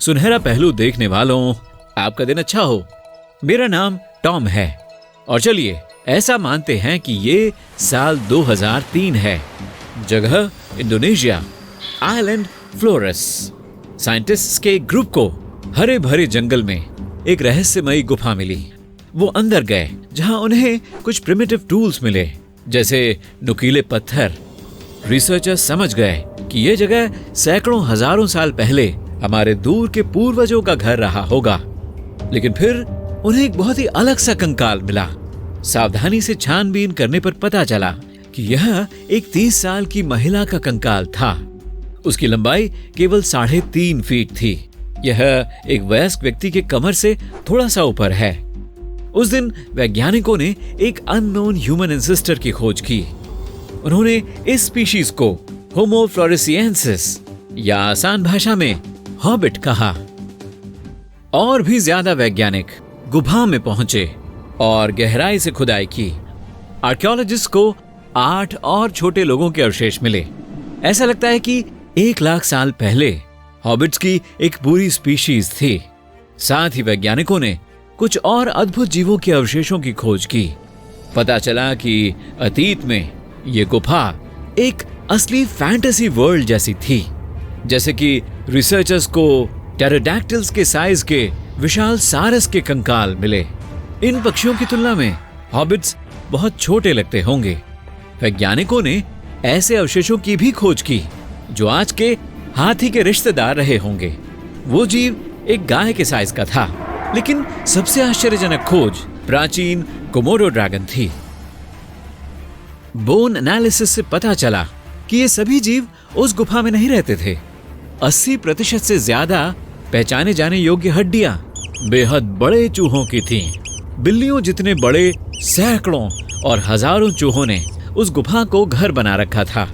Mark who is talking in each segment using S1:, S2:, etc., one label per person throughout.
S1: सुनहरा पहलू देखने वालों, आपका दिन अच्छा हो। मेरा नाम टॉम है और चलिए ऐसा मानते हैं कि ये साल 2003 है। जगह इंडोनेशिया, आइलैंड फ्लोरेस। साइंटिस्ट्स के एक ग्रुप को हरे भरे जंगल में एक रहस्यमयी गुफा मिली। वो अंदर गए जहां उन्हें कुछ प्रिमिटिव टूल्स मिले, जैसे नुकीले पत्थर। रिसर्चर्स समझ गए कि ये जगह सैकड़ों हजारों साल पहले हमारे दूर के पूर्वजों का घर रहा होगा। लेकिन फिर उन्हें एक बहुत ही अलग सा कंकाल मिला। सावधानी से छानबीन करने पर पता चला कि यह एक 30 साल की महिला का कंकाल था। उसकी लंबाई केवल 3.5 फीट थी। यह एक वयस्क व्यक्ति के कमर से थोड़ा सा ऊपर है। उस दिन वैज्ञानिकों ने एक अननोन ह्यूमन एंसेस्टर की खोज की। उन्होंने इस स्पीशीज को होमो फ्लोरेसिएंसिस या आसान भाषा में हॉबिट कहा। और भी ज्यादा वैज्ञानिक गुफा में पहुंचे और गहराई से खुदाई की। आर्कियोलॉजिस्ट को 8 और छोटे लोगों के अवशेष मिले। ऐसा लगता है कि 1 लाख साल पहले हॉबिट्स की एक पूरी स्पीशीज थी। साथ ही वैज्ञानिकों ने कुछ और अद्भुत जीवों के अवशेषों की खोज की। पता चला कि अतीत में ये गुफा एक असली फैंटेसी वर्ल्ड जैसी थी। जैसे कि रिसर्चर्स को टेरोडैक्टिल्स के साइज के विशाल सारस के कंकाल मिले। इन पक्षियों की तुलना में हॉबिट्स बहुत छोटे लगते होंगे। वैज्ञानिकों ने ऐसे अवशेषों की भी खोज की जो आज के हाथी के रिश्तेदार रहे होंगे। वो जीव एक गाय के साइज का था। लेकिन सबसे आश्चर्यजनक खोज प्राचीन कोमोडो ड्रैगन थी। बोन एनालिसिस से पता चला कि ये सभी जीव उस गुफा में नहीं रहते थे। 80% से ज्यादा पहचाने जाने योग्य हड्डियां बेहद बड़े चूहों की थीं। बिल्लियों जितने बड़े सैकड़ों और हजारों चूहों ने उस गुफा को घर बना रखा था।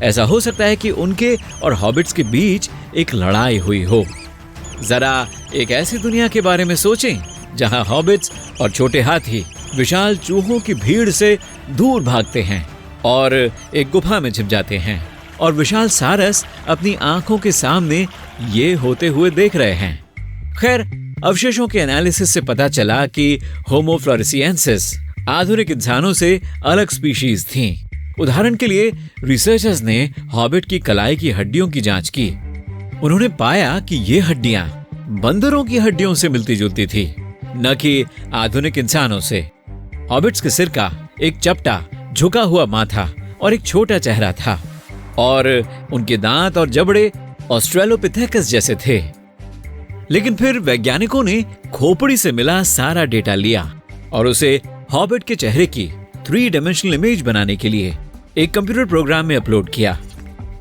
S1: ऐसा हो सकता है कि उनके और हॉबिट्स के बीच एक लड़ाई हुई हो। जरा एक ऐसी दुनिया के बारे में सोचें जहां हॉबिट्स और छोटे हाथी विशाल चूहों की भीड़ से दूर भागते हैं और एक गुफा में छिप जाते हैं, और विशाल सारस अपनी आंखों के सामने ये होते हुए देख रहे हैं। खैर, अवशेषों के एनालिसिस से पता चला कि होमो फ्लोरेसिएंसिस आधुनिक इंसानों से अलग स्पीशीज थीं। उदाहरण के लिए रिसर्चर्स ने हॉबिट की कलाई की हड्डियों की जांच की। उन्होंने पाया कि ये हड्डियां बंदरों की हड्डियों से मिलती जुलती थी, न कि आधुनिक इंसानों से। हॉबिट्स के सिर का एक चपटा झुका हुआ माथा और एक छोटा चेहरा था, और उनके दांत और जबड़े ऑस्ट्रेलोपिथेकस जैसे थे। लेकिन फिर वैज्ञानिकों ने खोपड़ी से मिला सारा डेटा लिया और उसे हॉबिट के चेहरे की 3 डायमेंशनल इमेज बनाने के लिए एक कंप्यूटर प्रोग्राम में अपलोड किया।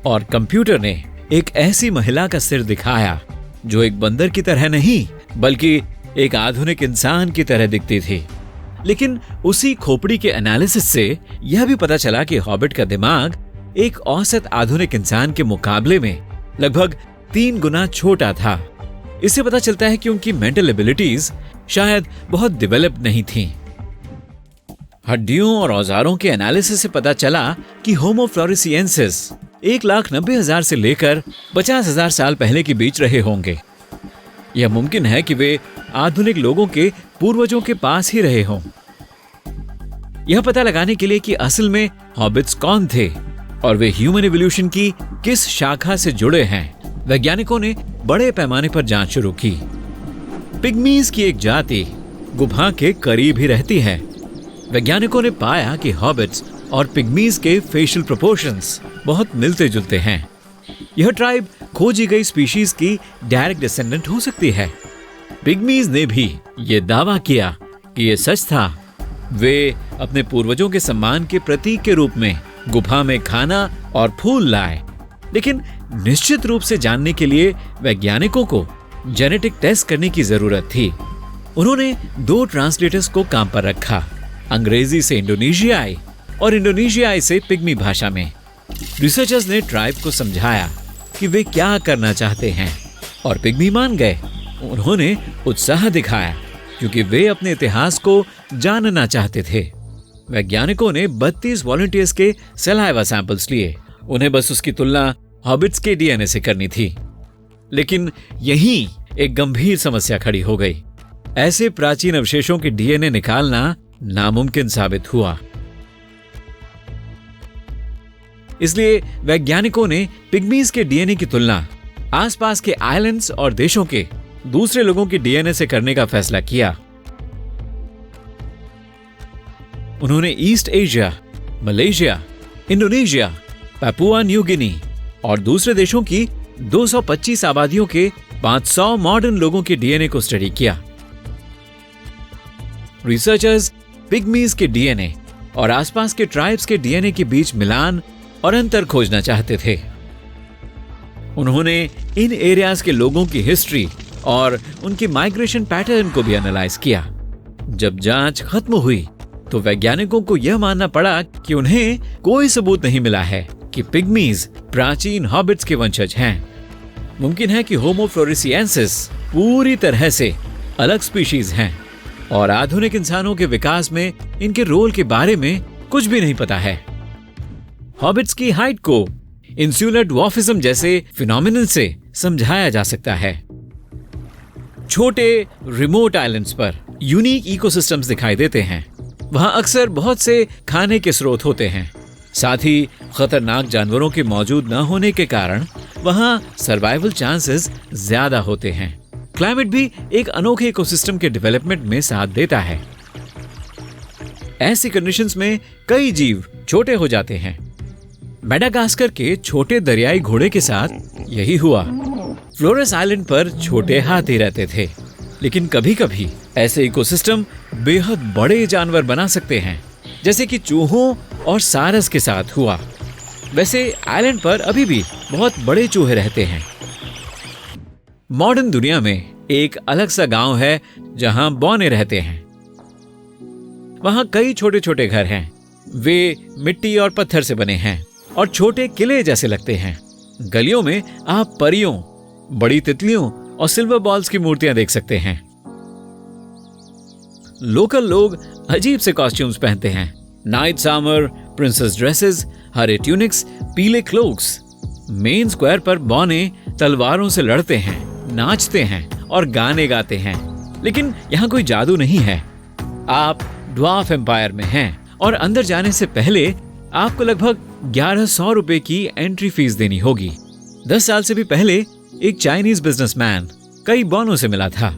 S1: और कंप्यूटर ने एक ऐसी महिला का सिर दिखाया जो एक बंदर की तरह नहीं बल्कि एक आधुनिक इंसान की तरह दिखती थी। लेकिन उसी खोपड़ी के एनालिसिस से यह भी पता चला कि हॉबिट का दिमाग एक औसत आधुनिक इंसान के मुकाबले में लगभग 3 गुना छोटा था। इससे पता चलता है कि उनकी मेंटल एबिलिटीज शायद बहुत डेवलप नहीं थीं। हड्डियों और औजारों के एनालिसिस से पता चला कि होमो फ्लोरेसिएंसिस 1,90,000 से लेकर 50,000 साल पहले के बीच रहे होंगे। यह मुमकिन है कि वे आधुनिक लोगों के पूर्वजों के पास ही रहे हों। यह पता लगाने के लिए कि असल में हॉबिट्स कौन थे और वे ह्यूमन एवोल्यूशन की किस शाखा से जुड़े हैं, वैज्ञानिकों ने बड़े पैमाने पर जांच शुरू की। पिग्मीज की एक जाति गुफा के करीब ही रहती है। वैज्ञानिकों ने पाया कि हॉबिट्स और पिग्मीज के फेशियल प्रोपोर्शंस बहुत मिलते जुलते हैं। यह ट्राइब खोजी गई स्पीशीज की डायरेक्ट डिसेंडेंट हो सकती है। पिग्मीज ने भी यह दावा किया कि यह सच था। वे अपने पूर्वजों के सम्मान के प्रतीक के रूप में गुफा में खाना और फूल लाए। लेकिन निश्चित रूप से जानने के लिए वैज्ञानिकों को जेनेटिक टेस्ट करने की जरूरत थी। उन्होंने 2 ट्रांसलेटर्स को काम पर रखा, अंग्रेजी से इंडोनेशियाई और इंडोनेशियाई से पिग्मी भाषा में। रिसर्चर्स ने ट्राइब को समझाया कि वे क्या करना चाहते हैं और पिग्मी मान गए। उन्होंने उत्साह दिखाया क्योंकि वे अपने इतिहास को जानना चाहते थे। वैज्ञानिकों ने 32 वॉलंटियर्स के सलाइवा सैंपल्स लिए। उन्हें बस उसकी तुलना हॉबिट्स के डीएनए से करनी थी। लेकिन यहीं एक गंभीर समस्या खड़ी हो गई। ऐसे प्राचीन अवशेषों के डीएनए निकालना नामुमकिन साबित हुआ। इसलिए वैज्ञानिकों ने पिग्मीज के डीएनए की तुलना आसपास के आइलैंड्स और देशों के दूसरे लोगों के डीएनए से करने का फैसला किया। उन्होंने east Asia, Malaysia, Indonesia, Papua New Guinea और दूसरे देशों की 225 आबादियों के 500 मॉडर्न लोगों के डीएनए को स्टडी किया। रिसर्चर्स पिग्मीज के डीएनए और आसपास के ट्राइब्स के डीएनए के बीच मिलान और अंतर खोजना चाहते थे। उन्होंने इन एरियाज के लोगों की हिस्ट्री और उनके माइग्रेशन पैटर्न को भी एनालाइज किया। जब जांच खत्म हुई तो वैज्ञानिकों को यह मानना पड़ा कि उन्हें कोई सबूत नहीं मिला है कि पिग्मीज प्राचीन हॉबिट्स के वंशज हैं। मुमकिन है कि होमो फ्लोरेसिएंसिस पूरी तरह से अलग स्पीशीज हैं और आधुनिक इंसानों के विकास में इनके रोल के बारे में कुछ भी नहीं पता है। हॉबिट्स की हाइट को इंसुलर ड्वार्फिज्म जैसे फिनोमिनन से समझाया जा सकता है। छोटे रिमोट आइलैंड्स पर यूनिक इकोसिस्टम्स दिखाई देते हैं। वहां अक्सर बहुत से खाने के स्रोत होते हैं। साथ ही खतरनाक जानवरों के मौजूद न होने के कारण वहां सर्वाइवल चांसेस ज्यादा होते हैं। क्लाइमेट भी एक अनोखे इकोसिस्टम के डेवलपमेंट में साथ देता है। ऐसी कंडीशंस में कई जीव छोटे हो जाते हैं। मेडागास्कर के छोटे दरियाई घोड़े के साथ यही हुआ। फ्लोरेस आइलैंड पर छोटे हाथी रहते थे, लेकिन कभी कभी ऐसे इकोसिस्टम बेहद बड़े जानवर बना सकते हैं, जैसे कि चूहों और सारस के साथ हुआ। वैसे आइलैंड पर अभी भी बहुत बड़े चूहे रहते हैं। मॉडर्न दुनिया में एक अलग सा गांव है जहां बौने रहते हैं। वहां कई छोटे छोटे घर हैं। वे मिट्टी और पत्थर से बने हैं और छोटे किले जैसे लगते हैं। गलियों में आप परियों, बड़ी तितलियों और सिल्वर बॉल्स की मूर्तियां देख सकते हैं। लोकल लोग अजीब से कॉस्ट्यूम्स पहनते हैं। नाइट्स आर्मर, प्रिंसेस ड्रेसेस, हरे ट्यूनिक्स, पीले क्लोक्स। मेन स्क्वायर पर बौने तलवारों से लड़ते हैं, नाचते हैं और गाने गाते हैं। लेकिन यहाँ कोई जादू नहीं है। आप ड्वार्फ एम्पायर में हैं और अंदर जाने से पहले आपको लगभग 1100 रुपए की एंट्री फीस देनी होगी। 10 साल से भी पहले एक चाइनीज बिजनेसमैन कई बौनों से मिला था।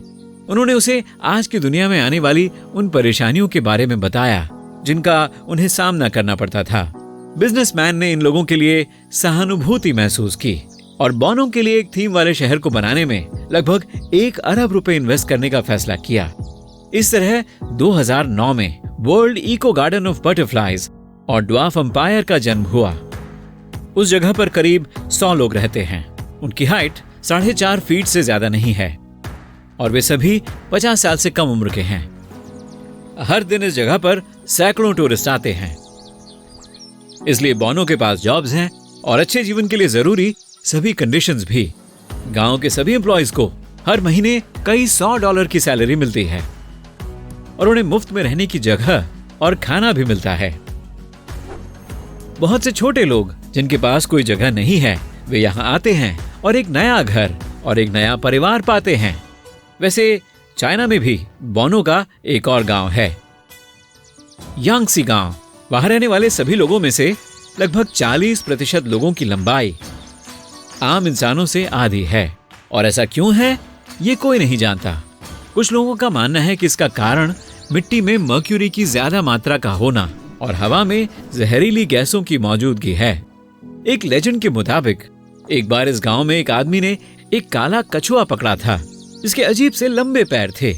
S1: उन्होंने उसे आज की दुनिया में आने वाली उन परेशानियों के बारे में बताया जिनका उन्हें सामना करना पड़ता था। बिजनेसमैन ने इन लोगों के लिए सहानुभूति महसूस की और बौनों के लिए एक थीम वाले शहर को बनाने में लगभग 1 अरब रुपए इन्वेस्ट करने का फैसला किया। इस तरह 2009 में world eco garden of butterflies और ड्वार्फ एम्पायर का जन्म हुआ। उस जगह पर करीब 100 लोग रहते हैं। उनकी हाइट 4.5 फीट से ज्यादा नहीं है और वे सभी 50 साल से कम उम्र के हैं। हर दिन इस जगह पर सैकड़ों टूरिस्ट आते हैं। इसलिए बौनों के पास जॉब्स हैं और अच्छे जीवन के लिए जरूरी सभी कंडीशंस भी। गांव के सभी एम्प्लॉइज को हर महीने कई $100 की सैलरी मिलती है और उन्हें मुफ्त में रहने की जगह और खाना भी मिलता है। बहुत से छोटे लोग जिनके पास कोई जगह नहीं है, वे यहाँ आते हैं और एक नया घर और एक नया परिवार पाते हैं। वैसे चाइना में भी बौनों का एक और गांव है, यांगसी गांव। वहां रहने वाले सभी लोगों में से लगभग 40% लोगों की लंबाई आम इंसानों से आधी है। और ऐसा क्यों है, ये कोई नहीं जानता। कुछ लोगों का मानना है कि इसका कारण मिट्टी में मर्क्यूरी की ज्यादा मात्रा का होना और हवा में जहरीली गैसों की मौजूदगी है। एक लेजेंड के मुताबिक एक बार इस गांव में एक आदमी ने एक काला कछुआ पकड़ा था जिसके अजीब से लंबे पैर थे।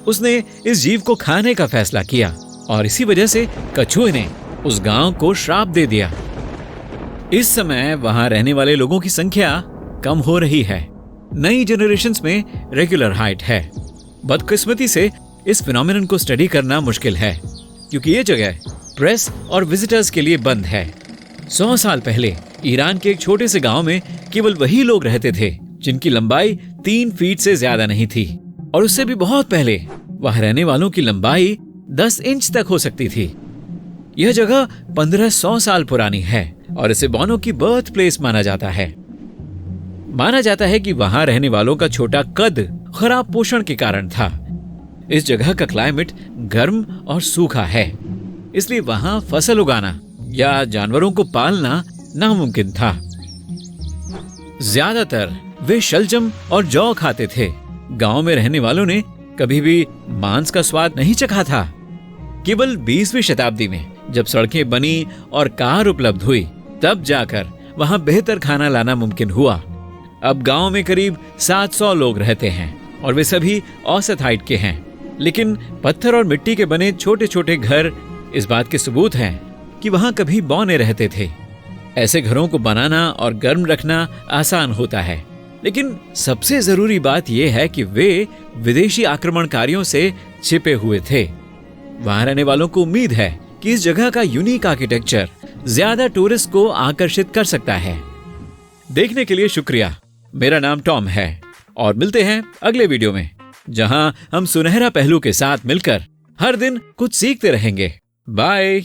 S1: उसने इस जीव को खाने का फैसला किया और इसी वजह से कछुए ने उस गांव को श्राप दे दिया। इस समय वहां रहने वाले लोगों की संख्या कम हो रही है। नई जनरेशन्स में रेगुलर हाइट है। बदकिस्मती से इस फिनोमिनन को स्टडी करना मुश्किल है क्योंकि ये जगह प्रेस और विजिटर्स के लिए बंद है। 100 साल पहले ईरान के एक छोटे से गांव में केवल वही लोग रहते थे जिनकी लंबाई 3 फीट से ज्यादा नहीं थी और उससे भी बहुत पहले वहां रहने वालों की लंबाई 10 इंच तक हो सकती थी। यह जगह 1500 साल पुरानी है और इसे बौनों की बर्थ प्लेस माना जाता है। माना जाता है कि वहां रहने वालों का छोटा कद खराब पोषण के कारण था। इस जगह का क्लाइमेट गर्म और सूखा है, इसलिए वहां फसल उगाना या जानवरों को पालना नामुमकिन था। ज्यादातर वे शलजम और जौ खाते थे। गांव में रहने वालों ने कभी भी मांस का स्वाद नहीं चखा था। केवल 20वीं शताब्दी में जब सड़कें बनी और कार उपलब्ध हुई, तब जाकर वहां बेहतर खाना लाना मुमकिन हुआ। अब गांव में करीब 700 लोग रहते हैं और वे सभी औसत हाइट के हैं, लेकिन पत्थर और मिट्टी के बने छोटे छोटे घर इस बात के सबूत हैं कि वहां कभी बौने रहते थे। ऐसे घरों को बनाना और गर्म रखना आसान होता है, लेकिन सबसे जरूरी बात यह है कि वे विदेशी आक्रमणकारियों से छिपे हुए थे। वहां रहने वालों को उम्मीद है कि इस जगह का यूनिक आर्किटेक्चर ज्यादा टूरिस्ट को आकर्षित कर सकता है। देखने के लिए शुक्रिया। मेरा नाम टॉम है और मिलते हैं अगले वीडियो में, जहां हम सुनहरा पहलू के साथ मिलकर हर दिन कुछ सीखते रहेंगे। बाय।